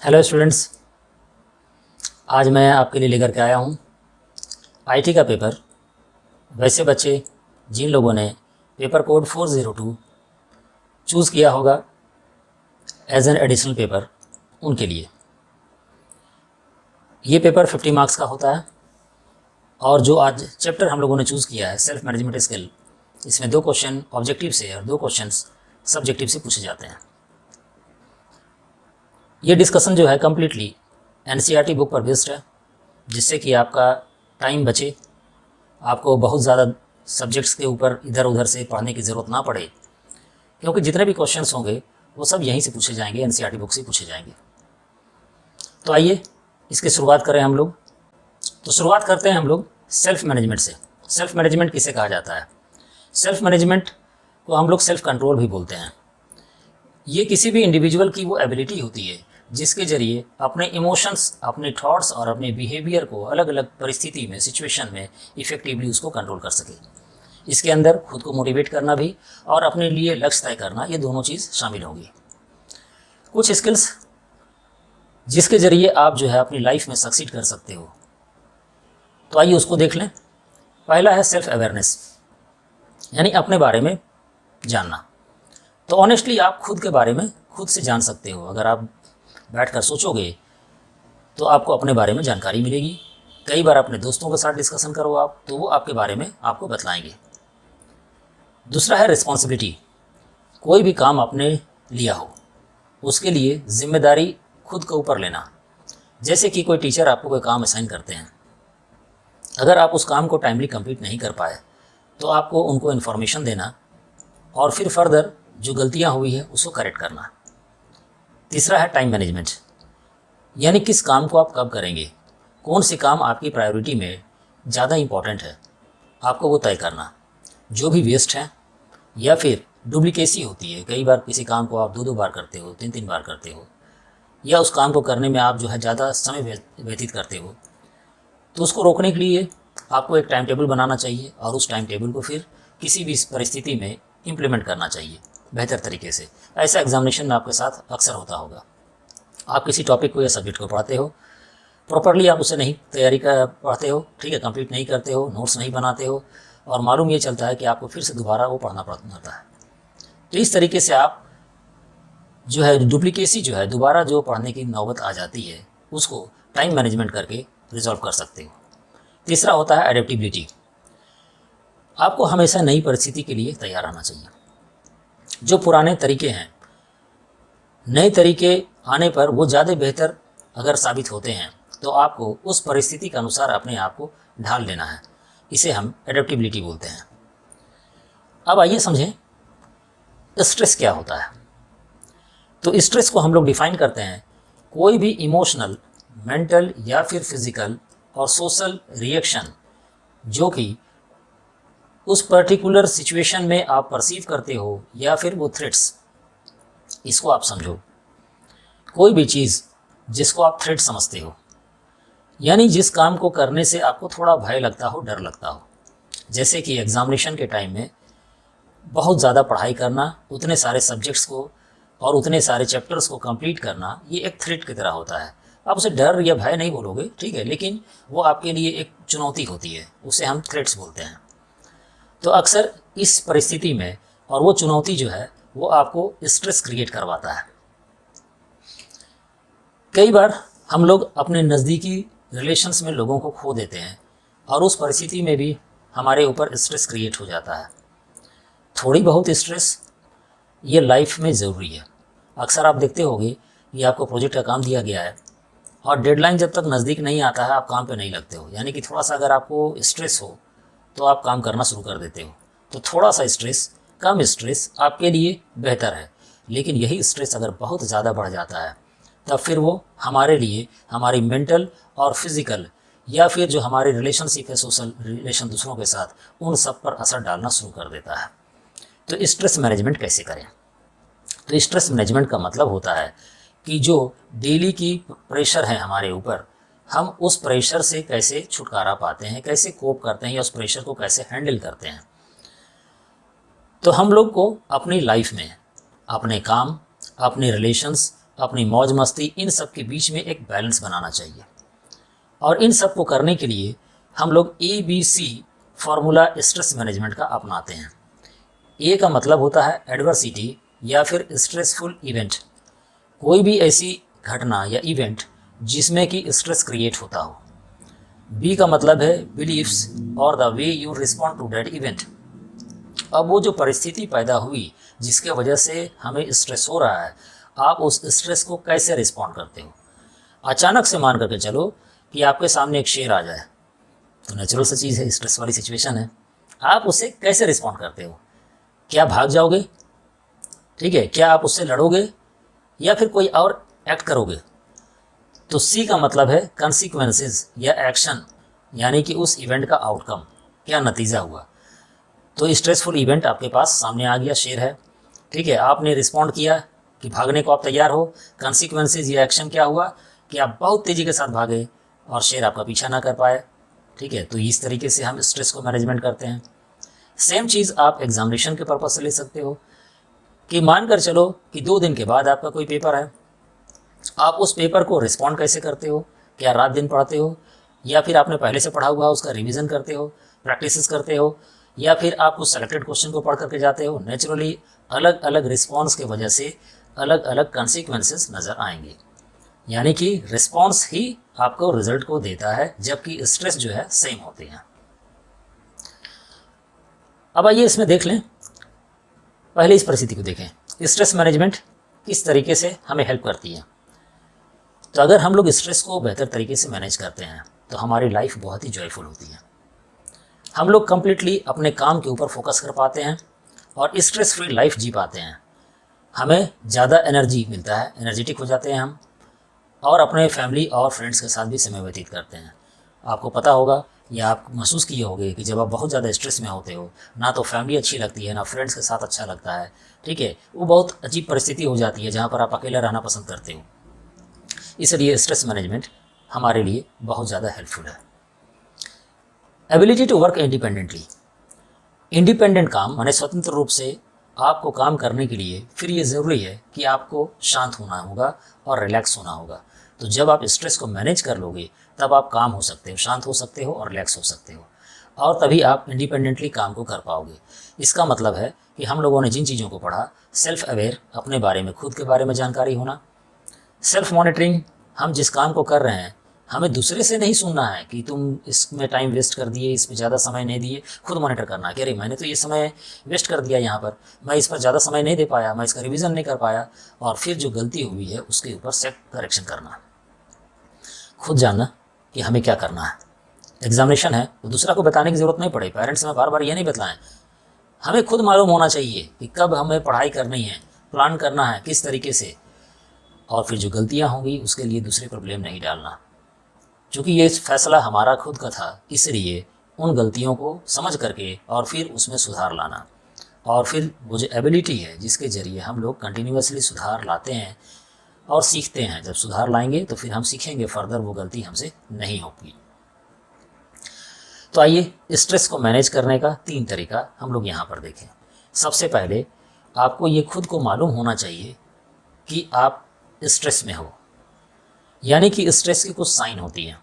Hello students, आज मैं आपके लिए लेकर के आया हूँ आईटी का पेपर। वैसे बच्चे जिन लोगों ने पेपर कोड 402 चूज़ किया होगा एज एन एडिशनल पेपर, उनके लिए ये पेपर 50 मार्क्स का होता है। और जो आज चैप्टर हम लोगों ने चूज़ किया है सेल्फ मैनेजमेंट स्किल, इसमें 2 क्वेश्चन ऑब्जेक्टिव से और 2 क्वेश्चन सब्जेक्टिव से पूछे जाते हैं। ये डिस्कशन जो है कम्प्लीटली एनसीईआरटी बुक पर बेस्ड है, जिससे कि आपका टाइम बचे, आपको बहुत ज़्यादा सब्जेक्ट्स के ऊपर इधर उधर से पढ़ने की ज़रूरत ना पड़े, क्योंकि जितने भी क्वेश्चंस होंगे वो सब यहीं से पूछे जाएंगे, एनसीईआरटी बुक से पूछे जाएंगे। तो आइए इसकी शुरुआत करें हम लोग। तो शुरुआत करते हैं हम लोग सेल्फ मैनेजमेंट से। सेल्फ मैनेजमेंट किसे कहा जाता है? सेल्फ मैनेजमेंट को हम लोग सेल्फ कंट्रोल भी बोलते हैं। ये किसी भी इंडिविजुअल की वो एबिलिटी होती है जिसके ज़रिए अपने इमोशंस, अपने थॉट्स और अपने बिहेवियर को अलग अलग परिस्थिति में, सिचुएशन में इफ़ेक्टिवली उसको कंट्रोल कर सके। इसके अंदर खुद को मोटिवेट करना भी और अपने लिए लक्ष्य तय करना, ये दोनों चीज़ शामिल होगी। कुछ स्किल्स जिसके ज़रिए आप जो है अपनी लाइफ में सक्सीड कर सकते हो, तो आइए उसको देख लें। पहला है सेल्फ अवेयरनेस, यानी अपने बारे में जानना। तो ऑनेस्टली आप खुद के बारे में खुद से जान सकते हो। अगर आप बैठकर सोचोगे तो आपको अपने बारे में जानकारी मिलेगी। कई बार अपने दोस्तों के साथ डिस्कशन करो आप, तो वो आपके बारे में आपको बतलाएंगे। दूसरा है रिस्पॉन्सिबिलिटी। कोई भी काम आपने लिया हो, उसके लिए जिम्मेदारी खुद के ऊपर लेना। जैसे कि कोई टीचर आपको कोई काम असाइन करते हैं, अगर आप उस काम को टाइमली कंप्लीट नहीं कर पाए तो आपको उनको इन्फॉर्मेशन देना और फिर फर्दर जो गलतियाँ हुई है उसको करेक्ट करना। तीसरा है टाइम मैनेजमेंट, यानी किस काम को आप कब करेंगे, कौन सी काम आपकी प्रायोरिटी में ज़्यादा इम्पॉर्टेंट है, आपको वो तय करना। जो भी वेस्ट है या फिर डुप्लीकेसी होती है, कई बार किसी काम को आप 2-2 बार करते हो, 3-3 बार करते हो, या उस काम को करने में आप जो है ज़्यादा समय व्यतीत करते हो, तो उसको रोकने के लिए आपको एक टाइम टेबल बनाना चाहिए और उस टाइम टेबल को फिर किसी भी परिस्थिति में इम्प्लीमेंट करना चाहिए बेहतर तरीके से। ऐसा एग्जामिनेशन में आपके साथ अक्सर होता होगा। आप किसी टॉपिक को या सब्जेक्ट को पढ़ाते हो, प्रॉपरली आप उसे नहीं तैयारी कर पढ़ते हो, ठीक है, कंप्लीट नहीं करते हो, नोट्स नहीं बनाते हो, और मालूम ये चलता है कि आपको फिर से दोबारा वो पढ़ना पड़ता है। तो इस तरीके से आप जो है डुप्लीकेसी जो है दोबारा जो पढ़ने की नौबत आ जाती है, उसको टाइम मैनेजमेंट करके रिजॉल्व कर सकते हो। तीसरा होता है एडेप्टिबिलिटी। आपको हमेशा नई परिस्थिति के लिए तैयार रहना चाहिए। जो पुराने तरीके हैं, नए तरीके आने पर वो ज़्यादा बेहतर अगर साबित होते हैं तो आपको उस परिस्थिति के अनुसार अपने आप को ढाल लेना है। इसे हम एडेप्टिबिलिटी बोलते हैं। अब आइए समझें स्ट्रेस क्या होता है। तो स्ट्रेस को हम लोग डिफाइन करते हैं कोई भी इमोशनल, मेंटल या फिर फिजिकल और सोशल रिएक्शन जो कि उस पर्टिकुलर सिचुएशन में आप परसीव करते हो या फिर वो थ्रेट्स, इसको आप समझो। कोई भी चीज़ जिसको आप थ्रेट समझते हो, यानी जिस काम को करने से आपको थोड़ा भय लगता हो, डर लगता हो। जैसे कि एग्जामिनेशन के टाइम में बहुत ज़्यादा पढ़ाई करना, उतने सारे सब्जेक्ट्स को और उतने सारे चैप्टर्स को कंप्लीट करना, ये एक थ्रेट की तरह होता है। आप उसे डर या भय नहीं बोलोगे, ठीक है, लेकिन वो आपके लिए एक चुनौती होती है, उसे हम थ्रेट्स बोलते हैं। तो अक्सर इस परिस्थिति में और वो चुनौती जो है वो आपको स्ट्रेस क्रिएट करवाता है। कई बार हम लोग अपने नज़दीकी रिलेशंस में लोगों को खो देते हैं और उस परिस्थिति में भी हमारे ऊपर स्ट्रेस क्रिएट हो जाता है। थोड़ी बहुत स्ट्रेस ये लाइफ में ज़रूरी है। अक्सर आप देखते होंगे कि आपको प्रोजेक्ट का काम दिया गया है और डेडलाइन जब तक नज़दीक नहीं आता है आप काम पे नहीं लगते हो, यानी कि थोड़ा सा अगर आपको स्ट्रेस हो तो आप काम करना शुरू कर देते हो। तो थोड़ा सा स्ट्रेस, कम स्ट्रेस आपके लिए बेहतर है, लेकिन यही स्ट्रेस अगर बहुत ज़्यादा बढ़ जाता है तब फिर वो हमारे लिए हमारी मेंटल और फिज़िकल या फिर जो हमारे रिलेशनशिप है, सोशल रिलेशन दूसरों के साथ, उन सब पर असर डालना शुरू कर देता है। तो स्ट्रेस मैनेजमेंट कैसे करें? तो स्ट्रेस मैनेजमेंट का मतलब होता है कि जो डेली की प्रेशर है हमारे ऊपर, हम उस प्रेशर से कैसे छुटकारा पाते हैं, कैसे कोप करते हैं या उस प्रेशर को कैसे हैंडल करते हैं। तो हम लोग को अपनी लाइफ में अपने काम, अपने रिलेशंस, अपनी मौज मस्ती, इन सब के बीच में एक बैलेंस बनाना चाहिए। और इन सब को करने के लिए हम लोग ABC फार्मूला स्ट्रेस मैनेजमेंट का अपनाते हैं। ए का मतलब होता है एडवर्सिटी या फिर स्ट्रेसफुल इवेंट, कोई भी ऐसी घटना या इवेंट जिसमें कि स्ट्रेस क्रिएट होता हो। बी का मतलब है बिलीफ्स और the way you respond to that event. अब वो जो परिस्थिति पैदा हुई जिसके वजह से हमें स्ट्रेस हो रहा है, आप उस स्ट्रेस को कैसे रिस्पॉन्ड करते हो। अचानक से मान करके चलो कि आपके सामने एक शेर आ जाए, तो नेचुरल सी चीज़ है, स्ट्रेस वाली सिचुएशन है, आप उससे कैसे रिस्पॉन्ड करते हो। क्या भाग जाओगे, ठीक है, क्या आप उससे लड़ोगे या फिर कोई और एक्ट करोगे। तो सी का मतलब है कॉन्सिक्वेंसेस या एक्शन, यानी कि उस इवेंट का आउटकम, क्या नतीजा हुआ। तो स्ट्रेसफुल इवेंट आपके पास सामने आ गया, शेर है, ठीक है, आपने रिस्पॉन्ड किया कि भागने को आप तैयार हो। कॉन्सिक्वेंसेस या एक्शन क्या हुआ कि आप बहुत तेज़ी के साथ भागे और शेर आपका पीछा ना कर पाए, ठीक है। तो इस तरीके से हम स्ट्रेस को मैनेजमेंट करते हैं। सेम चीज़ आप एग्जामिनेशन के पर्पज़ से ले सकते हो कि मानकर चलो कि 2 दिन के बाद आपका कोई पेपर है, आप उस पेपर को रिस्पॉन्ड कैसे करते हो। क्या रात दिन पढ़ते हो या फिर आपने पहले से पढ़ा हुआ उसका रिवीजन करते हो, प्रैक्टिस करते हो, या फिर आप उस सेलेक्टेड क्वेश्चन को पढ़ करके जाते हो। नेचुरली अलग अलग रिस्पॉन्स की वजह से अलग अलग कॉन्सिक्वेंसेस नज़र आएंगे, यानी कि रिस्पॉन्स ही आपको रिजल्ट को देता है, जबकि स्ट्रेस जो है सेम होते हैं। अब आइए इसमें देख लें, पहले इस परिस्थिति को देखें, स्ट्रेस मैनेजमेंट किस तरीके से हमें हेल्प करती है। तो अगर हम लोग स्ट्रेस को बेहतर तरीके से मैनेज करते हैं तो हमारी लाइफ बहुत ही जॉयफुल होती है। हम लोग कम्प्लीटली अपने काम के ऊपर फोकस कर पाते हैं और स्ट्रेस फ्री लाइफ जी पाते हैं। हमें ज़्यादा एनर्जी मिलता है, एनर्जेटिक हो जाते हैं हम, और अपने फैमिली और फ्रेंड्स के साथ भी समय व्यतीत करते हैं। आपको पता होगा या आप महसूस किए होंगे कि जब आप बहुत ज़्यादा स्ट्रेस में होते हो, ना तो फैमिली अच्छी लगती है, ना फ्रेंड्स के साथ अच्छा लगता है, ठीक है। वो बहुत अजीब परिस्थिति हो जाती है जहाँ पर आप अकेला रहना पसंद करते हो। इसलिए स्ट्रेस मैनेजमेंट हमारे लिए बहुत ज़्यादा हेल्पफुल है। Ability to work independently, independent काम माने स्वतंत्र रूप से आपको काम करने के लिए फिर ये ज़रूरी है कि आपको शांत होना होगा और रिलैक्स होना होगा। तो जब आप स्ट्रेस को मैनेज कर लोगे तब आप काम हो सकते हो, शांत हो सकते हो और रिलैक्स हो सकते हो, और तभी आप इंडिपेंडेंटली काम को कर पाओगे। इसका मतलब है कि हम लोगों ने जिन चीज़ों को पढ़ा, सेल्फ अवेयर, अपने बारे में, खुद के बारे में जानकारी होना, सेल्फ मॉनिटरिंग, हम जिस काम को कर रहे हैं हमें दूसरे से नहीं सुनना है कि तुम इसमें टाइम वेस्ट कर दिए, इसमें ज़्यादा समय नहीं दिए। खुद मॉनिटर करना है कि अरे मैंने तो ये समय वेस्ट कर दिया, यहाँ पर मैं इस पर ज़्यादा समय नहीं दे पाया, मैं इसका रिवीजन नहीं कर पाया, और फिर जो गलती हुई है उसके ऊपर सेल्फ करेक्शन करना, खुद जानना कि हमें क्या करना है। एग्जामिनेशन है तो दूसरा को बताने की ज़रूरत नहीं पड़े, पेरेंट्स में बार बार ये नहीं बताएं, हमें खुद मालूम होना चाहिए कि कब हमें पढ़ाई करनी है, प्लान करना है किस तरीके से, और फिर जो गलतियाँ होंगी उसके लिए दूसरे पर ब्लेम नहीं डालना। चूँकि ये फैसला हमारा खुद का था, इसलिए उन गलतियों को समझ करके और फिर उसमें सुधार लाना, और फिर वो जो एबिलिटी है जिसके ज़रिए हम लोग कंटिन्यूसली सुधार लाते हैं और सीखते हैं। जब सुधार लाएंगे तो फिर हम सीखेंगे, फर्दर वो गलती हमसे नहीं होगी। तो आइए स्ट्रेस को मैनेज करने का 3 तरीका हम लोग यहाँ पर देखें। सबसे पहले आपको ये खुद को मालूम होना चाहिए कि आप स्ट्रेस में हो, यानी कि स्ट्रेस की कुछ साइन होती हैं,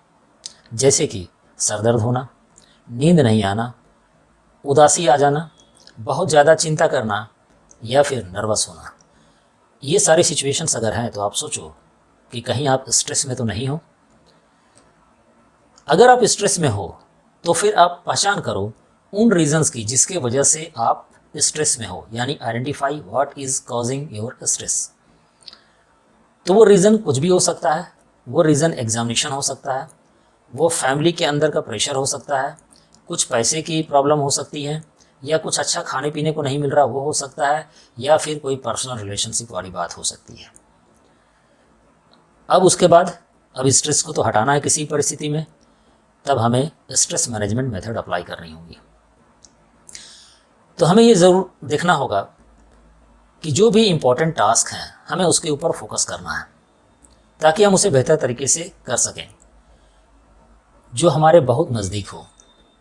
जैसे कि सर दर्द होना, नींद नहीं आना, उदासी आ जाना, बहुत ज़्यादा चिंता करना, या फिर नर्वस होना। ये सारी सिचुएशंस अगर हैं तो आप सोचो कि कहीं आप स्ट्रेस में तो नहीं हो। अगर आप स्ट्रेस में हो तो फिर आप पहचान करो उन रीजंस की जिसके वजह से आप स्ट्रेस में हो, यानी identify what is causing your stress. तो वो रीज़न कुछ भी हो सकता है, वो रीज़न एग्जामिनेशन हो सकता है, वो फैमिली के अंदर का प्रेशर हो सकता है, कुछ पैसे की प्रॉब्लम हो सकती है, या कुछ अच्छा खाने पीने को नहीं मिल रहा वो हो सकता है, या फिर कोई पर्सनल रिलेशनशिप वाली बात हो सकती है। अब उसके बाद अब स्ट्रेस को तो हटाना है किसी परिस्थिति में, तब हमें स्ट्रेस मैनेजमेंट मेथड अप्लाई करनी होगी। तो हमें ये ज़रूर देखना होगा कि जो भी इम्पोर्टेंट टास्क हैं हमें उसके ऊपर फोकस करना है ताकि हम उसे बेहतर तरीके से कर सकें। जो हमारे बहुत नज़दीक हो,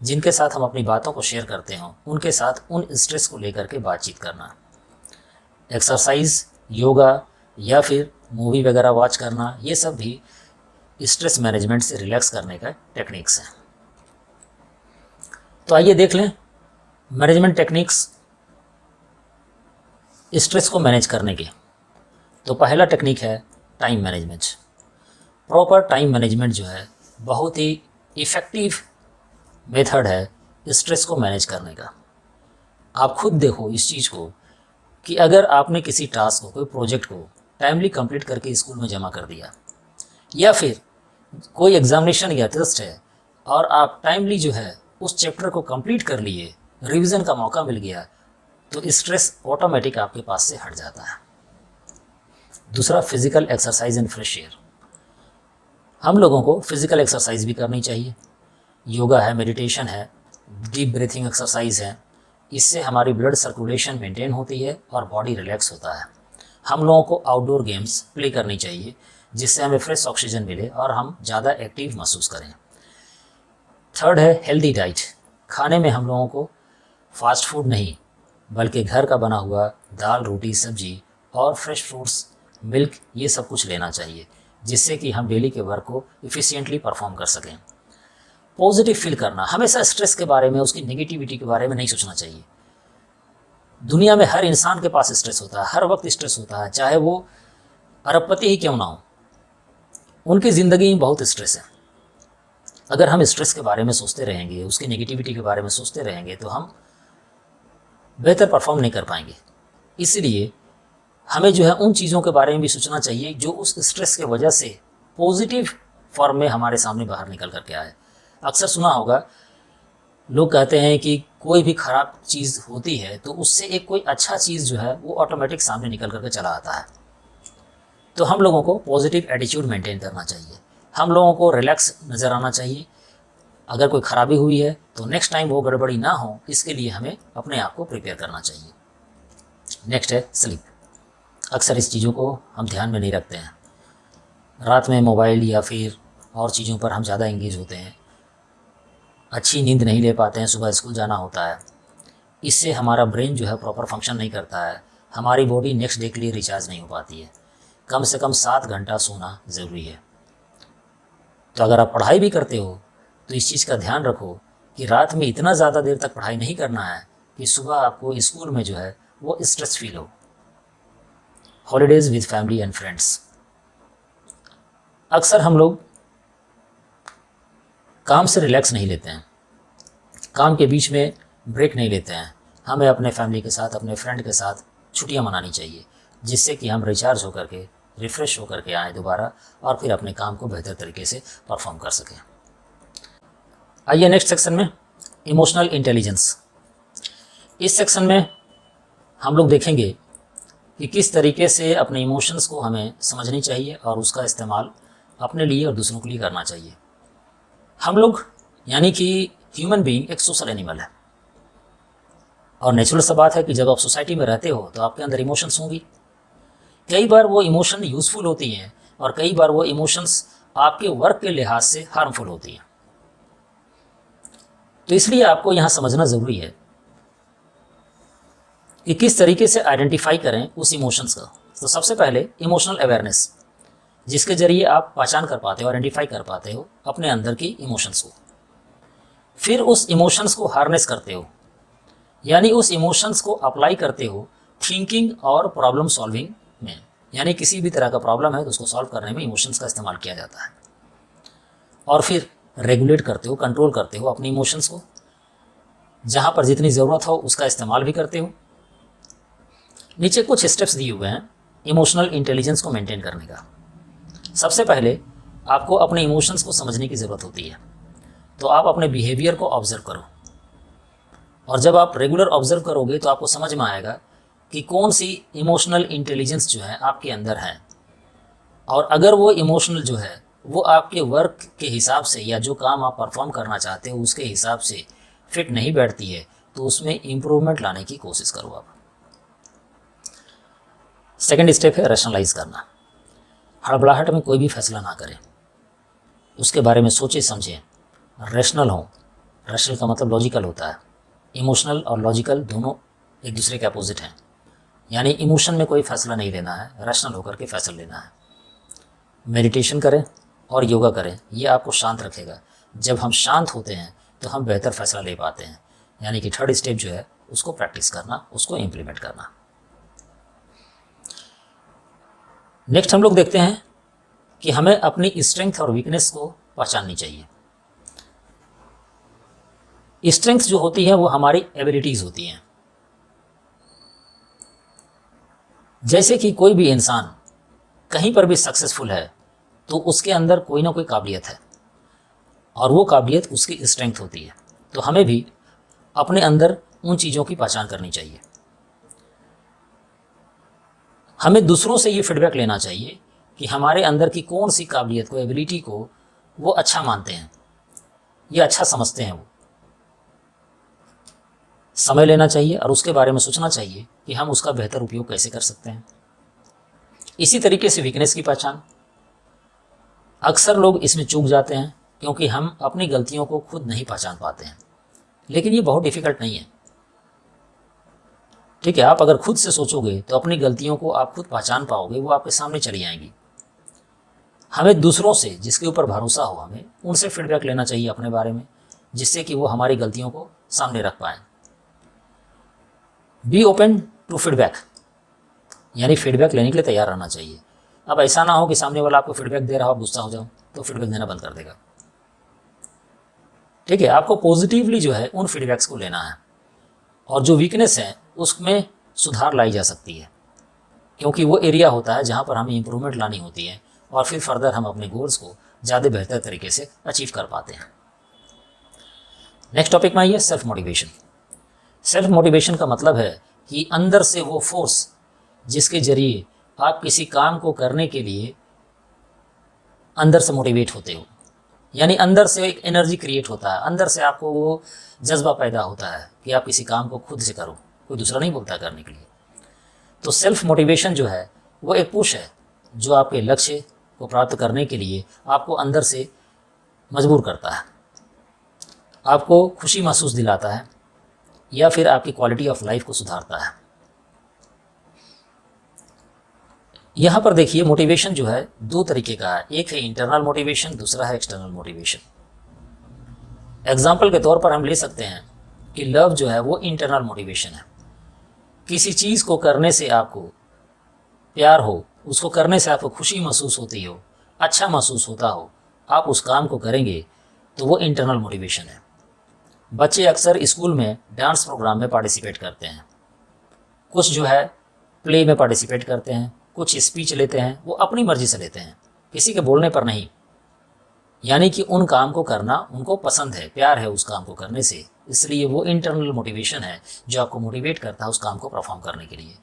जिनके साथ हम अपनी बातों को शेयर करते हों, उनके साथ उन स्ट्रेस को लेकर के बातचीत करना। एक्सरसाइज, योगा या फिर मूवी वगैरह वॉच करना, ये सब भी स्ट्रेस मैनेजमेंट से रिलैक्स करने का टेक्निक्स हैं। तो आइए देख लें मैनेजमेंट टेक्निक्स स्ट्रेस को मैनेज करने के। तो पहला टेक्निक है time management. Proper time management जो है बहुत ही इफ़ेक्टिव मेथड है स्ट्रेस को मैनेज करने का। आप खुद देखो इस चीज़ को कि अगर आपने किसी टास्क को, कोई प्रोजेक्ट को टाइमली कंप्लीट करके स्कूल में जमा कर दिया, या फिर कोई एग्जामिनेशन या टेस्ट है और आप टाइमली जो है उस चैप्टर को कंप्लीट कर लिए, रिवीजन का मौका मिल गया, तो स्ट्रेस ऑटोमेटिक आपके पास से हट जाता है। दूसरा, physical exercise and fresh air. हम लोगों को फिजिकल एक्सरसाइज भी करनी चाहिए। योगा है, मेडिटेशन है, डीप ब्रीथिंग एक्सरसाइज है। इससे हमारी ब्लड सर्कुलेशन मेंटेन होती है और बॉडी रिलैक्स होता है। हम लोगों को आउटडोर गेम्स प्ले करनी चाहिए जिससे हमें फ्रेश ऑक्सीजन मिले और हम ज़्यादा एक्टिव महसूस करें। थर्ड है हेल्दी डाइट। खाने में हम लोगों को फास्ट फूड नहीं बल्कि घर का बना हुआ दाल, रोटी, सब्जी और फ्रेश फ्रूट्स, मिल्क, ये सब कुछ लेना चाहिए जिससे कि हम डेली के वर्क को इफ़िशियंटली परफॉर्म कर सकें। पॉजिटिव फील करना, हमेशा स्ट्रेस के बारे में, उसकी नेगेटिविटी के बारे में नहीं सोचना चाहिए। दुनिया में हर इंसान के पास स्ट्रेस होता है, हर वक्त स्ट्रेस होता है, चाहे वो अरबपति ही क्यों ना हो, उनकी ज़िंदगी में बहुत स्ट्रेस है। अगर हम स्ट्रेस के बारे में सोचते रहेंगे, उसकी नेगेटिविटी के बारे में सोचते रहेंगे, तो हम बेहतर परफॉर्म नहीं कर पाएंगे। इसलिए हमें जो है उन चीज़ों के बारे में भी सोचना चाहिए जो उस स्ट्रेस के वजह से पॉजिटिव फॉर्म में हमारे सामने बाहर निकल करके आए। अक्सर सुना होगा, लोग कहते हैं कि कोई भी ख़राब चीज़ होती है तो उससे एक कोई अच्छा चीज़ जो है वो ऑटोमेटिक सामने निकल करके चला आता है। तो हम लोगों को पॉजिटिव एटीट्यूड मेंटेन करना चाहिए, हम लोगों को रिलैक्स नज़र आना चाहिए। अगर कोई ख़राबी हुई है तो नेक्स्ट टाइम वो गड़बड़ी ना हो, इसके लिए हमें अपने आप को प्रिपेयर करना चाहिए। नेक्स्ट है स्लीप। अक्सर इस चीज़ों को हम ध्यान में नहीं रखते हैं। रात में मोबाइल या फिर और चीज़ों पर हम ज़्यादा एंगेज होते हैं, अच्छी नींद नहीं ले पाते हैं, सुबह स्कूल जाना होता है। इससे हमारा ब्रेन जो है प्रॉपर फंक्शन नहीं करता है, हमारी बॉडी नेक्स्ट डे के लिए रिचार्ज नहीं हो पाती है। कम से कम 7 घंटा सोना ज़रूरी है। तो अगर आप पढ़ाई भी करते हो तो इस चीज़ का ध्यान रखो कि रात में इतना ज़्यादा देर तक पढ़ाई नहीं करना है कि सुबह आपको स्कूल में जो है वो स्ट्रेस फील हो। Holidays with family and friends. अक्सर हम लोग काम से रिलैक्स नहीं लेते हैं, काम के बीच में ब्रेक नहीं लेते हैं। हमें अपने फैमिली के साथ, अपने फ्रेंड के साथ छुट्टियां मनानी चाहिए जिससे कि हम रिचार्ज होकर के, रिफ़्रेश होकर के आएँ दोबारा और फिर अपने काम को बेहतर तरीके से परफॉर्म कर सकें। आइए नेक्स्ट सेक्शन में, इमोशनल इंटेलिजेंस। इस सेक्शन में हम लोग देखेंगे कि किस तरीके से अपने इमोशंस को हमें समझनी चाहिए और उसका इस्तेमाल अपने लिए और दूसरों के लिए करना चाहिए। हम लोग यानी कि ह्यूमन बीइंग एक सोशल एनिमल है और नेचुरल सा बात है कि जब आप सोसाइटी में रहते हो तो आपके अंदर इमोशंस होंगी। कई बार वो इमोशन यूज़फुल होती हैं और कई बार वो इमोशंस आपके वर्क के लिहाज से हार्मफुल होती हैं। तो इसलिए आपको यहाँ समझना ज़रूरी है कि किस तरीके से आइडेंटिफाई करें उस इमोशंस का। तो सबसे पहले इमोशनल अवेयरनेस, जिसके ज़रिए आप पहचान कर पाते हो, आइडेंटिफाई कर पाते हो अपने अंदर की इमोशंस को। फिर उस इमोशंस को हार्नेस करते हो, यानी उस इमोशंस को अप्लाई करते हो थिंकिंग और प्रॉब्लम सॉल्विंग में। यानी किसी भी तरह का प्रॉब्लम है तो उसको सॉल्व करने में इमोशंस का इस्तेमाल किया जाता है। और फिर रेगुलेट करते हो, कंट्रोल करते हो अपने इमोशंस को, जहाँ पर जितनी ज़रूरत हो उसका इस्तेमाल भी करते हो। नीचे कुछ स्टेप्स दिए हुए हैं इमोशनल इंटेलिजेंस को मेंटेन करने का। सबसे पहले आपको अपने इमोशंस को समझने की ज़रूरत होती है, तो आप अपने बिहेवियर को ऑब्जर्व करो। और जब आप रेगुलर ऑब्जर्व करोगे तो आपको समझ में आएगा कि कौन सी इमोशनल इंटेलिजेंस जो है आपके अंदर है, और अगर वो इमोशनल जो है वो आपके वर्क के हिसाब से या जो काम आप परफॉर्म करना चाहते हो उसके हिसाब से फिट नहीं बैठती है तो उसमें इम्प्रूवमेंट लाने की कोशिश करो आप। सेकेंड स्टेप है रैशनलाइज करना। हड़बड़ाहट में कोई भी फैसला ना करें, उसके बारे में सोचें समझें, रैशनल हो। रैशनल का मतलब लॉजिकल होता है। इमोशनल और लॉजिकल दोनों एक दूसरे के अपोजिट हैं। यानी इमोशन में कोई फैसला नहीं लेना है, रैशनल होकर के फैसला लेना है। मेडिटेशन करें और योगा करें, ये आपको शांत रखेगा। जब हम शांत होते हैं तो हम बेहतर फैसला ले पाते हैं। यानी कि थर्ड स्टेप जो है उसको प्रैक्टिस करना, उसको इम्प्लीमेंट करना। नेक्स्ट हम लोग देखते हैं कि हमें अपनी स्ट्रेंथ और वीकनेस को पहचाननी चाहिए। स्ट्रेंथ जो होती है वो हमारी एबिलिटीज़ होती हैं। जैसे कि कोई भी इंसान कहीं पर भी सक्सेसफुल है तो उसके अंदर कोई ना कोई काबिलियत है और वो काबिलियत उसकी स्ट्रेंथ होती है। तो हमें भी अपने अंदर उन चीज़ों की पहचान करनी चाहिए। हमें दूसरों से ये फीडबैक लेना चाहिए कि हमारे अंदर की कौन सी काबिलियत को, एबिलिटी को वो अच्छा मानते हैं या अच्छा समझते हैं। वो समय लेना चाहिए और उसके बारे में सोचना चाहिए कि हम उसका बेहतर उपयोग कैसे कर सकते हैं। इसी तरीके से वीकनेस की पहचान, अक्सर लोग इसमें चूक जाते हैं क्योंकि हम अपनी गलतियों को खुद नहीं पहचान पाते हैं। लेकिन ये बहुत डिफ़िकल्ट नहीं है, ठीक है। आप अगर खुद से सोचोगे तो अपनी गलतियों को आप खुद पहचान पाओगे, वो आपके सामने चली आएंगी। हमें दूसरों से, जिसके ऊपर भरोसा हो, हमें उनसे फीडबैक लेना चाहिए अपने बारे में, जिससे कि वो हमारी गलतियों को सामने रख पाएँ। बी ओपन टू फीडबैक, यानी फीडबैक लेने के लिए तैयार रहना चाहिए। अब ऐसा ना हो कि सामने वाला आपको फीडबैक दे रहा हो, आप गुस्सा हो जाओ तो फीडबैक देना बंद कर देगा, ठीक है। आपको पॉजिटिवली जो है उन फीडबैक्स को लेना है और जो वीकनेस है उसमें सुधार लाई जा सकती है, क्योंकि वो एरिया होता है जहाँ पर हमें इम्प्रूवमेंट लानी होती है और फिर फर्दर हम अपने गोल्स को ज़्यादा बेहतर तरीके से अचीव कर पाते हैं। नेक्स्ट टॉपिक में आइए, सेल्फ मोटिवेशन। सेल्फ मोटिवेशन का मतलब है कि अंदर से वो फोर्स जिसके जरिए आप किसी काम को करने के लिए अंदर से मोटिवेट होते हो, यानी अंदर से एक एनर्जी क्रिएट होता है, अंदर से आपको वो जज्बा पैदा होता है कि आप किसी काम को खुद से करो, कोई दूसरा नहीं बोलता करने के लिए। तो सेल्फ मोटिवेशन जो है वो एक पुश है जो आपके लक्ष्य को प्राप्त करने के लिए आपको अंदर से मजबूर करता है, आपको खुशी महसूस दिलाता है या फिर आपकी क्वालिटी ऑफ लाइफ को सुधारता है। यहाँ पर देखिए, मोटिवेशन जो है दो तरीके का है, एक है इंटरनल मोटिवेशन, दूसरा है एक्सटर्नल मोटिवेशन। एग्जाम्पल के तौर पर हम ले सकते हैं कि लव जो है वो इंटरनल मोटिवेशन है। किसी चीज़ को करने से आपको प्यार हो, उसको करने से आपको खुशी महसूस होती हो, अच्छा महसूस होता हो, आप उस काम को करेंगे तो वो इंटरनल मोटिवेशन है। बच्चे अक्सर स्कूल में डांस प्रोग्राम में पार्टिसिपेट करते हैं, कुछ जो है प्ले में पार्टिसिपेट करते हैं, कुछ स्पीच लेते हैं, वो अपनी मर्जी से लेते हैं, किसी के बोलने पर नहीं। यानी कि उन काम को करना उनको पसंद है, प्यार है उस काम को करने से, इसलिए वो इंटरनल मोटिवेशन है जो आपको मोटिवेट करता है उस काम को परफॉर्म करने के लिए।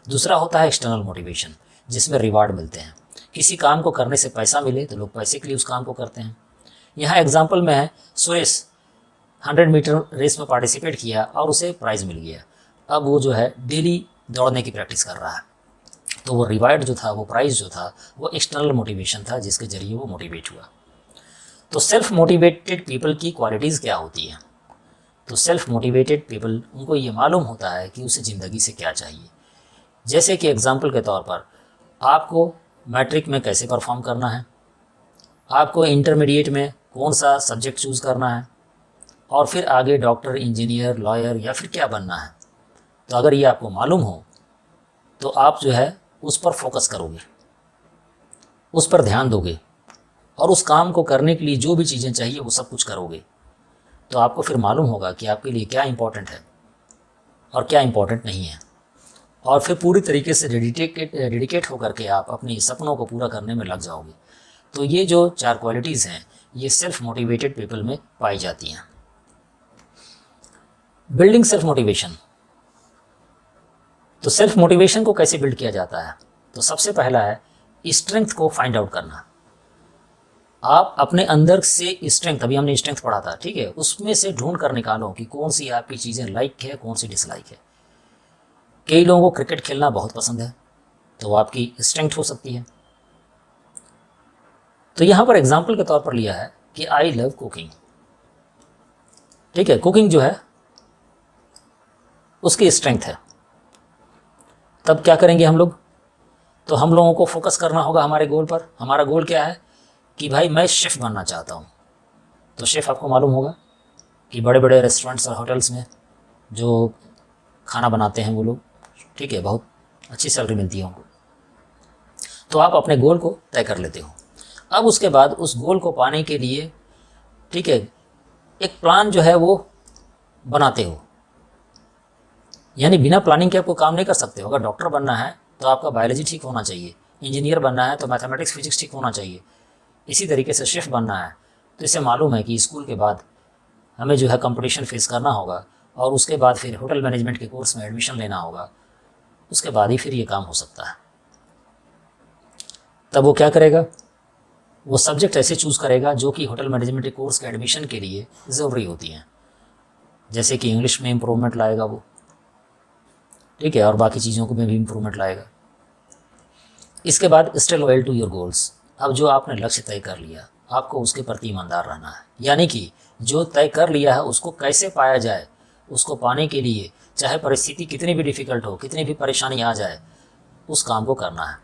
दूसरा होता है एक्सटर्नल मोटिवेशन, जिसमें रिवार्ड मिलते हैं। किसी काम को करने से पैसा मिले तो लोग पैसे के लिए उस काम को करते हैं। यहाँ एग्जाम्पल में है, सुरेश 100 मीटर रेस में पार्टिसिपेट किया और उसे प्राइज़ मिल गया। अब वो जो है डेली दौड़ने की प्रैक्टिस कर रहा है, तो वो रिवार्ड जो था, वो प्राइज़ जो था, वो एक्सटर्नल मोटिवेशन था जिसके ज़रिए वो मोटिवेट हुआ। तो सेल्फ मोटिवेटेड पीपल की क्वालिटीज़ क्या होती हैं? तो सेल्फ मोटिवेटेड पीपल, उनको ये मालूम होता है कि उसे ज़िंदगी से क्या चाहिए। जैसे कि एग्जाम्पल के तौर पर, आपको मैट्रिक में कैसे परफॉर्म करना है, आपको इंटरमीडिएट में कौन सा सब्जेक्ट चूज़ करना है, और फिर आगे डॉक्टर, इंजीनियर, लॉयर या फिर क्या बनना है। तो अगर ये आपको मालूम हो तो आप जो है उस पर फोकस करोगे, उस पर ध्यान दोगे और उस काम को करने के लिए जो भी चीज़ें चाहिए वो सब कुछ करोगे। तो आपको फिर मालूम होगा कि आपके लिए क्या इम्पोर्टेंट है और क्या इम्पोर्टेंट नहीं है, और फिर पूरी तरीके से डेडिकेट होकर के आप अपने सपनों को पूरा करने में लग जाओगे। तो ये जो 4 क्वालिटीज़ हैं ये सेल्फ मोटिवेटेड पीपल में पाई जाती हैं। Building self motivation. तो सेल्फ मोटिवेशन को कैसे बिल्ड किया जाता है? तो सबसे पहला है स्ट्रेंथ को फाइंड आउट करना। आप अपने अंदर से स्ट्रेंथ, अभी हमने स्ट्रेंथ पढ़ा था, ठीक है, उसमें से ढूंढ कर निकालो कि कौन सी आपकी चीज़ें लाइक है, कौन सी डिसलाइक है। कई लोगों को क्रिकेट खेलना बहुत पसंद है, तो वो आपकी स्ट्रेंथ हो सकती है। तो यहाँ पर एग्जाम्पल के तौर पर लिया है कि आई लव कुकिंग, ठीक है, कुकिंग जो है उसकी स्ट्रेंथ है। तब क्या करेंगे हम लोग? तो हम लोगों को फोकस करना होगा हमारे गोल पर। हमारा गोल क्या है कि भाई मैं शेफ़ बनना चाहता हूँ। तो शेफ़ आपको मालूम होगा कि बड़े बड़े रेस्टोरेंट्स और होटल्स में जो खाना बनाते हैं वो लोग, ठीक है, बहुत अच्छी सैलरी मिलती है उनको। तो आप अपने गोल को तय कर लेते हो। अब उसके बाद उस गोल को पाने के लिए, ठीक है, एक प्लान जो है वो बनाते हो। यानी बिना प्लानिंग के आपको काम नहीं कर सकते हो। अगर डॉक्टर बनना है तो आपका बायोलॉजी ठीक होना चाहिए, इंजीनियर बनना है तो मैथमेटिक्स फिजिक्स ठीक होना चाहिए, इसी तरीके से शेफ़ बनना है तो इसे मालूम है कि स्कूल के बाद हमें जो है कंपटीशन फेस करना होगा और उसके बाद फिर होटल मैनेजमेंट के कोर्स में एडमिशन लेना होगा, उसके बाद ही फिर ये काम हो सकता है। तब वो क्या करेगा? वो सब्जेक्ट ऐसे चूज़ करेगा जो कि होटल मैनेजमेंट के कोर्स के एडमिशन के लिए ज़रूरी होती हैं, जैसे कि इंग्लिश में इम्प्रूवमेंट लाएगा वो, ठीक है, और बाकी चीज़ों को में भी इम्प्रूवमेंट लाएगा। इसके बाद stay loyal to your goals. अब जो आपने लक्ष्य तय कर लिया, आपको उसके प्रति ईमानदार रहना है। यानी कि जो तय कर लिया है उसको कैसे पाया जाए, उसको पाने के लिए चाहे परिस्थिति कितनी भी डिफ़िकल्ट हो, कितनी भी परेशानी आ जाए, उस काम को करना है,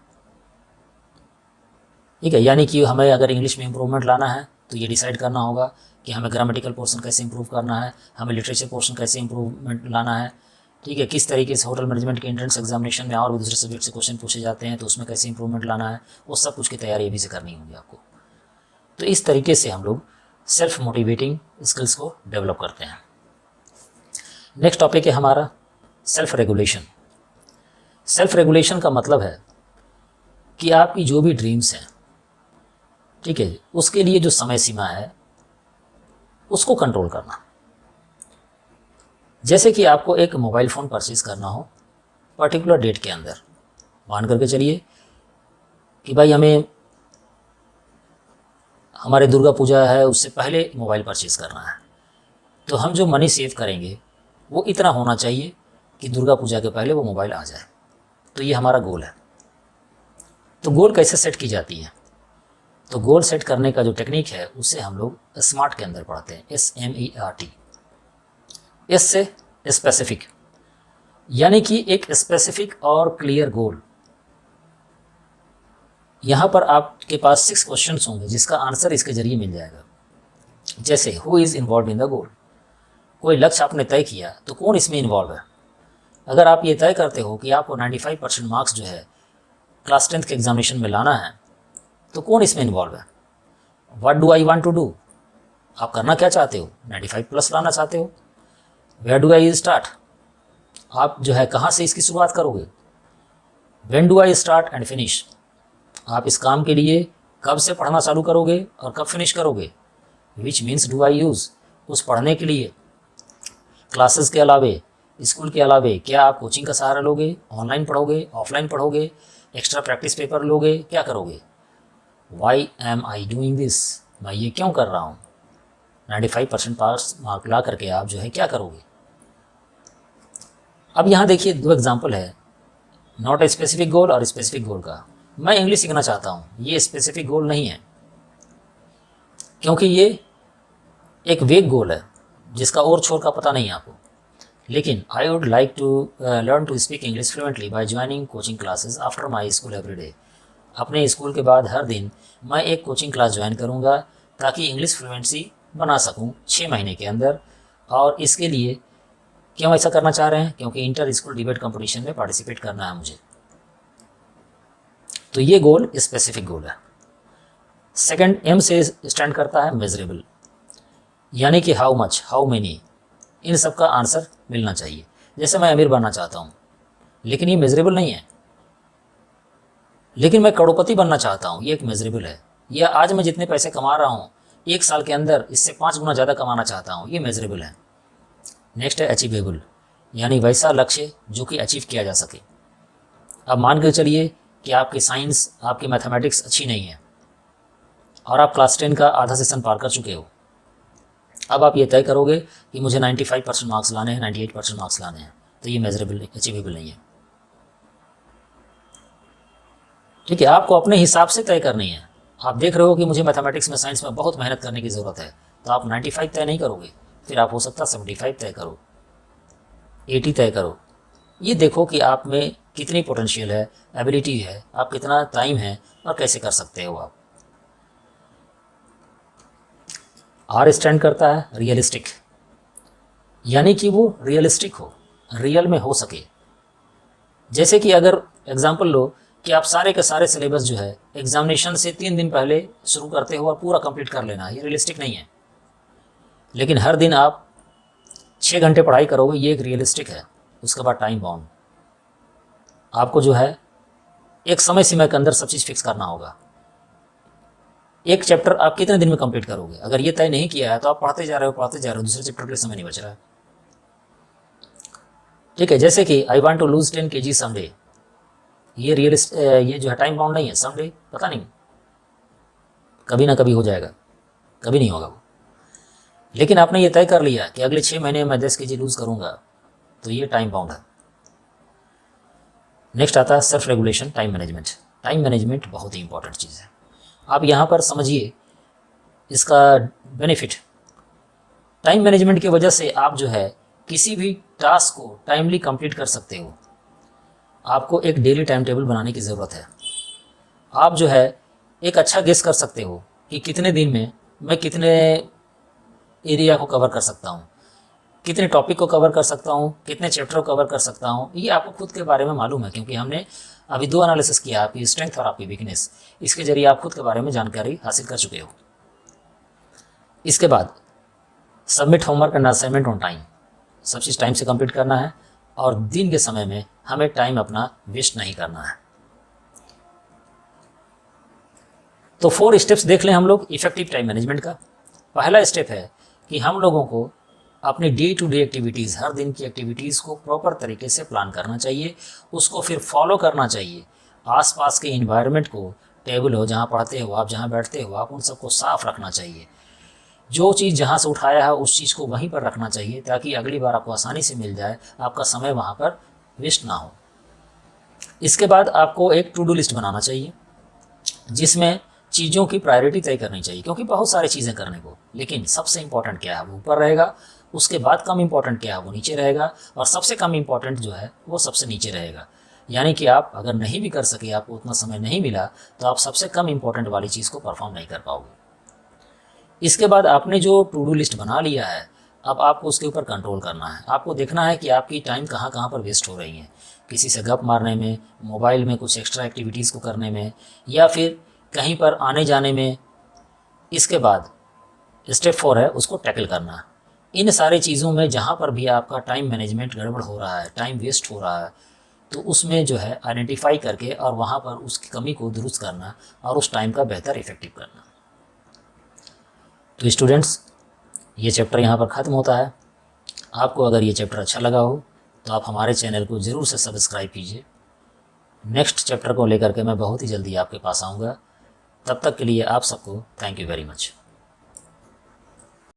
ठीक है। यानी कि हमें अगर इंग्लिश में इम्प्रूवमेंट लाना है तो ये डिसाइड करना होगा कि हमें ग्रामेटिकल पोर्शन कैसे इम्प्रूव करना है, हमें लिटरेचर पोर्शन कैसे इम्प्रूवमेंट लाना है, ठीक है, किस तरीके से होटल मैनेजमेंट के एंट्रेंस एग्जामिनेशन में और भी दूसरे सब्जेक्ट से क्वेश्चन पूछे जाते हैं तो उसमें कैसे इंप्रूवमेंट लाना है, वो सब कुछ की तैयारी अभी से करनी होगी आपको। तो इस तरीके से हम लोग सेल्फ मोटिवेटिंग स्किल्स को डेवलप करते हैं। नेक्स्ट टॉपिक है हमारा सेल्फ रेगुलेशन। सेल्फ रेगुलेशन का मतलब है कि आपकी जो भी ड्रीम्स हैं, ठीक है, उसके लिए जो समय सीमा है उसको कंट्रोल करना। जैसे कि आपको एक मोबाइल फ़ोन परचेज़ करना हो पर्टिकुलर डेट के अंदर, मान करके चलिए कि भाई हमें हमारे दुर्गा पूजा है उससे पहले मोबाइल परचेज़ करना है, तो हम जो मनी सेव करेंगे वो इतना होना चाहिए कि दुर्गा पूजा के पहले वो मोबाइल आ जाए। तो ये हमारा गोल है। तो गोल कैसे सेट की जाती है? तो गोल सेट करने का जो टेक्निक है उसे हम लोग स्मार्ट के अंदर पढ़ते हैं, SMART। एस से स्पेसिफिक, यानी कि एक स्पेसिफिक और क्लियर गोल। यहाँ पर आपके पास 6 क्वेश्चंस होंगे जिसका आंसर इसके जरिए मिल जाएगा। जैसे who is involve in the goal, कोई लक्ष्य आपने तय किया तो कौन इसमें इन्वॉल्व है। अगर आप ये तय करते हो कि आपको 95% मार्क्स जो है क्लास 10th के एग्जामिनेशन में लाना है तो कौन इसमें इन्वॉल्व है। What do I want to do, आप करना क्या चाहते हो, 95+ लाना चाहते हो। वेयर डू आई स्टार्ट, आप जो है कहाँ से इसकी शुरुआत करोगे। When do I start and finish, आप इस काम के लिए कब से पढ़ना चालू करोगे और कब फिनिश करोगे। Which means do I use, उस पढ़ने के लिए क्लासेस के अलावे, स्कूल के अलावे क्या आप कोचिंग का सहारा लोगे, ऑनलाइन पढ़ोगे, ऑफलाइन पढ़ोगे, एक्स्ट्रा प्रैक्टिस पेपर लोगे, क्या करोगे। Why am I doing this, मैं ये क्यों कर रहा हूँ। 95% पास मार्क ला करके आप जो है क्या करोगे। अब यहाँ देखिए 2 एग्जाम्पल है, नॉट ए स्पेसिफिक गोल और स्पेसिफिक गोल का। मैं इंग्लिश सीखना चाहता हूँ, ये स्पेसिफिक गोल नहीं है क्योंकि ये एक वेग गोल है जिसका और छोर का पता नहीं है आपको। लेकिन I would like to learn to speak English fluently by joining coaching classes after my school every day. अपने स्कूल के बाद हर दिन मैं एक कोचिंग क्लास ज्वाइन करूँगा ताकि इंग्लिश फ्लुएंसी बना सकूँ 6 महीने के अंदर। और इसके लिए क्यों ऐसा करना चाह रहे हैं, क्योंकि इंटर स्कूल डिबेट कंपटीशन में पार्टिसिपेट करना है मुझे। तो ये गोल स्पेसिफिक गोल है। सेकंड एम से स्टैंड करता है मेजरेबल, यानी कि हाउ मच, हाउ मेनी, इन सब का आंसर मिलना चाहिए। जैसे मैं अमीर बनना चाहता हूँ लेकिन ये मेजरेबल नहीं है। लेकिन मैं करोड़पति बनना चाहता हूँ, ये एक मेजरेबल है। या आज मैं जितने पैसे कमा रहा हूँ 1 साल के अंदर इससे 5 गुना ज़्यादा कमाना चाहता हूँ, ये मेजरेबल है। नेक्स्ट है अचीवेबल, यानी वैसा लक्ष्य जो कि अचीव किया जा सके। अब मान कर चलिए कि आपकी साइंस, आपकी मैथमेटिक्स अच्छी नहीं है और आप क्लास 10 का आधा सेशन पार कर चुके हो। अब आप ये तय करोगे कि मुझे 95% मार्क्स लाने हैं, 98% मार्क्स लाने हैं, तो ये मेजरेबल, अचीवेबल नहीं है। ठीक है, आपको अपने हिसाब से तय करनी है। आप देख रहे हो कि मुझे मैथमेटिक्स में, साइंस में बहुत मेहनत करने की ज़रूरत है, तो आप 95 तय नहीं करोगे, फिर आप हो सकता है 75 तय करो, 80 तय करो। ये देखो कि आप में कितनी पोटेंशियल है, एबिलिटी है, आप कितना टाइम है और कैसे कर सकते हो आप। आर स्टैंड करता है रियलिस्टिक, यानी कि वो रियलिस्टिक हो, रियल में हो सके। जैसे कि अगर एग्जाम्पल लो कि आप सारे के सारे सिलेबस जो है एग्जामिनेशन से 3 दिन पहले शुरू करते हो और पूरा कंप्लीट कर लेना, ये रियलिस्टिक नहीं है। लेकिन हर दिन आप 6 घंटे पढ़ाई करोगे, ये एक रियलिस्टिक है। उसके बाद टाइम बाउंड, आपको जो है एक समय सीमा के अंदर सब चीज़ फिक्स करना होगा। एक चैप्टर आप कितने दिन में कंप्लीट करोगे, अगर ये तय नहीं किया है तो आप पढ़ते जा रहे हो, दूसरे चैप्टर के लिए समय नहीं बच रहा है। ठीक है, जैसे कि I want to lose 10 kg someday, ये जो है टाइम बाउंड नहीं है। समडे पता नहीं, कभी ना कभी हो जाएगा, कभी नहीं होगा वो। लेकिन आपने ये तय कर लिया कि अगले 6 महीने में मैं 10 kg लूज करूंगा, तो ये टाइम बाउंड है। नेक्स्ट आता है self regulation, time management. Time management बहुत ही इंपॉर्टेंट चीज़ है। आप यहाँ पर समझिए इसका बेनिफिट। टाइम मैनेजमेंट की वजह से आप जो है किसी भी टास्क को टाइमली कंप्लीट कर सकते हो। आपको एक डेली टाइम टेबल बनाने की ज़रूरत है। आप जो है एक अच्छा गेस कर सकते हो कि कितने दिन में मैं कितने एरिया को कवर कर सकता हूँ, कितने टॉपिक को कवर कर सकता हूँ, कितने चैप्टर को कवर कर सकता हूँ। ये आपको खुद के बारे में मालूम है, क्योंकि हमने अभी 2 एनालिसिस किया, आपकी स्ट्रेंथ और आपकी वीकनेस। इसके जरिए आप खुद के बारे में जानकारी हासिल कर चुके हो। इसके बाद submit homework and assignment on time. सब चीज़ टाइम से कंप्लीट करना है और दिन के समय में हमें टाइम अपना वेस्ट नहीं करना है। तो 4 स्टेप्स देख लें हम लोग इफेक्टिव टाइम मैनेजमेंट का। पहला स्टेप है कि हम लोगों को अपनी डे टू डे एक्टिविटीज़, हर दिन की एक्टिविटीज़ को प्रॉपर तरीके से प्लान करना चाहिए, उसको फिर फॉलो करना चाहिए। आसपास के इन्वायरमेंट को, टेबल हो जहाँ पढ़ते हो आप, जहाँ बैठते हो आप, उन सबको साफ रखना चाहिए। जो चीज़ जहाँ से उठाया है उस चीज़ को वहीं पर रखना चाहिए, ताकि अगली बार आपको आसानी से मिल जाए, आपका समय वहाँ पर वेस्ट ना हो। इसके बाद आपको एक टू डू लिस्ट बनाना चाहिए, जिसमें चीज़ों की प्रायोरिटी तय करनी चाहिए, क्योंकि बहुत सारी चीज़ें करने को, लेकिन सबसे इम्पोर्टेंट क्या है वो ऊपर रहेगा, उसके बाद कम इम्पोर्टेंट क्या है वो नीचे रहेगा, और सबसे कम इम्पोर्टेंट जो है वो सबसे नीचे रहेगा। यानी कि आप अगर नहीं भी कर सके, आपको उतना समय नहीं मिला, तो आप सबसे कम इम्पोर्टेंट वाली चीज़ को परफॉर्म नहीं कर पाओगे। इसके बाद आपने जो टू डू लिस्ट बना लिया है, अब आपको उसके ऊपर कंट्रोल करना है। आपको देखना है कि आपकी टाइम कहाँ कहाँ पर वेस्ट हो रही है, किसी से गप मारने में, मोबाइल में कुछ एक्स्ट्रा एक्टिविटीज़ को करने में, या फिर कहीं पर आने जाने में। इसके बाद स्टेप 4 है उसको टैकल करना। इन सारी चीज़ों में जहाँ पर भी आपका टाइम मैनेजमेंट गड़बड़ हो रहा है, टाइम वेस्ट हो रहा है, तो उसमें जो है आइडेंटिफाई करके और वहाँ पर उसकी कमी को दुरुस्त करना और उस टाइम का बेहतर इफेक्टिव करना। तो स्टूडेंट्स, ये चैप्टर यहाँ पर ख़त्म होता है। आपको अगर ये चैप्टर अच्छा लगा हो तो आप हमारे चैनल को ज़रूर से सब्सक्राइब कीजिए। नेक्स्ट चैप्टर को लेकर के मैं बहुत ही जल्दी आपके पास आऊँगा। तब तक के लिए आप सबको थैंक यू वेरी मच।